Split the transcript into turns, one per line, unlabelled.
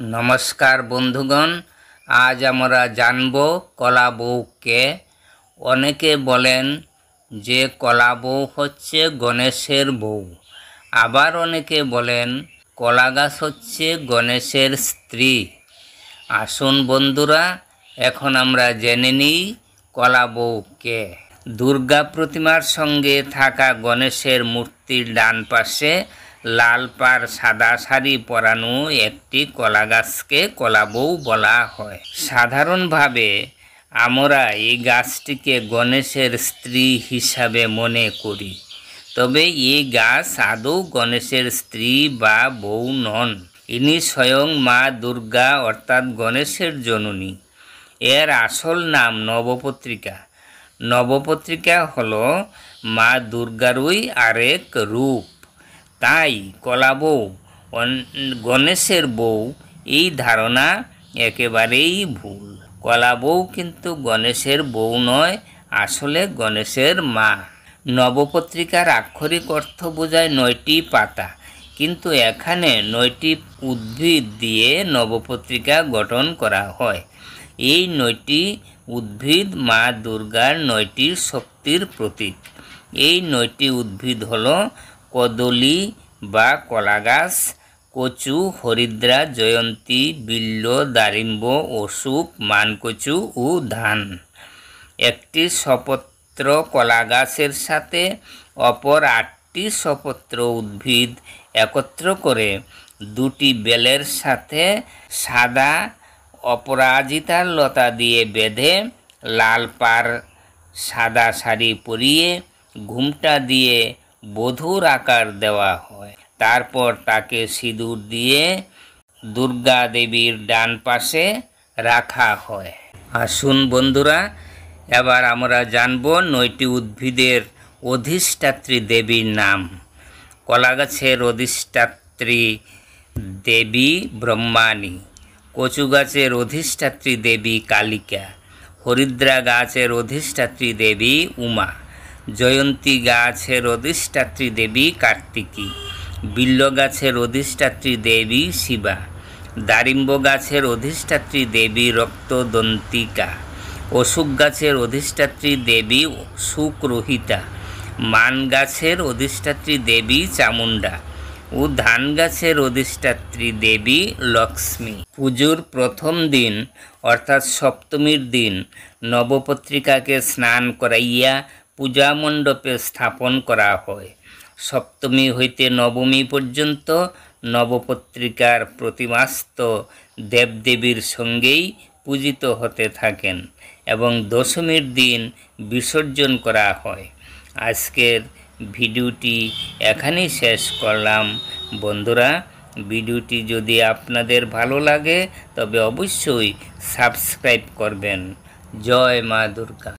नमस्कार बंधुगण, आज आमरा जानबो कला बউ के। अनेके बोलेन जे कला बউ हच्छे गणेशेर बউ, आबार अनेके बोलेन कला गाछ हच्छे गणेशेर स्त्री। आसुन बंधुरा एखन आमरा जेने निई कला बউ के। दुर्गा प्रतिमार संगे थाका गणेशेर मूर्तिर डान पाशे लाल पार सादा शाड़ी परानो एकटी कला गाछके कला बউ बला हय। साधारण भावे आमरा एई गाछटिके गणेशेर स्त्री हिसाबे मने करी, तबे एई गाछ आदौ गणेशेर स्त्री बा बউ नन। इनी स्वयं मा दुर्गा अर्थात गणेशेर जननी। एर आसल नाम नवपत्रिका। नवपत्रिका हलो मा दुर्गारই आरेक रूप। ताई कला बউ गणेशेर बউ এই ধারণা একেবারেই ভুল। কলা বউ কিন্তু গণেশের বউ নয়, আসলে গণেশের মা। নবপত্রিকার আক্ষরিক অর্থ বোঝায় ৯টি পাতা, কিন্তু এখানে ৯টি উদ্ভিদ দিয়ে নবপত্রিকা গঠন করা হয়। এই ৯টি উদ্ভিদ মা দুর্গার ৯টি শক্তির প্রতীক। এই ৯টি উদ্ভিদ হলো কদলী বা কলা গাছ, কচু, হরিদ্রা, জয়ন্তী, বিল্ব, দারিম্ব, অশোক, মানকচু ও ধান। একটি সপত্র কলা গাছের সাথে অপর ৮টি সপত্র উদ্ভিদ একত্র করে দুটি বেলের সাথে সাদা অপরাজিতার লতা দিয়ে বেঁধে লাল পার সাদা শাড়ি পরিয়ে ঘুমটা দিয়ে বধূর আকার দেওয়া হয়। তারপর তাকে সিঁদুর দিয়ে দুর্গা দেবীর ডান পাশে রাখা হয়। আসুন বন্ধুরা, এবার আমরা জানব ৯টি উদ্ভিদের অধিষ্ঠাত্রী দেবীর নাম। কলা গাছের অধিষ্ঠাত্রী দেবী ব্রহ্মাণী, কচু গাছের অধিষ্ঠাত্রী দেবী কালিকা, হরিদ্রা গাছের অধিষ্ঠাত্রী দেবী উমা, জয়ন্তী গাছের অধিষ্ঠাত্রী দেবী কার্তিকী, বিল্ব গাছের অধিষ্ঠাত্রী দেবী শিবা, দারিম্ব গাছের অধিষ্ঠাত্রী দেবী রক্তদন্তিকা, অশোক গাছের অধিষ্ঠাত্রী দেবী সুক্রোহিতা, মান গাছের অধিষ্ঠাত্রী দেবী চামুণ্ডা ও ধান গাছের অধিষ্ঠাত্রী দেবী লক্ষ্মী। পুজোর প্রথম দিন অর্থাৎ সপ্তমীর দিন নবপত্রিকাকে স্নান করাইয়া পূজা মণ্ডপে স্থাপন করা হয়। সপ্তমী হইতে নবমী পর্যন্ত নবপত্রিকার প্রতিমাস্ত দেবদেবীর সঙ্গেই পূজিত হতে থাকেন এবং দশমীর দিন বিসর্জন করা হয়। আজকের ভিডিওটি এখানেই শেষ করলাম। বন্ধুরা, ভিডিওটি যদি আপনাদের ভালো লাগে তবে অবশ্যই সাবস্ক্রাইব করবেন। জয় মা দুর্গা।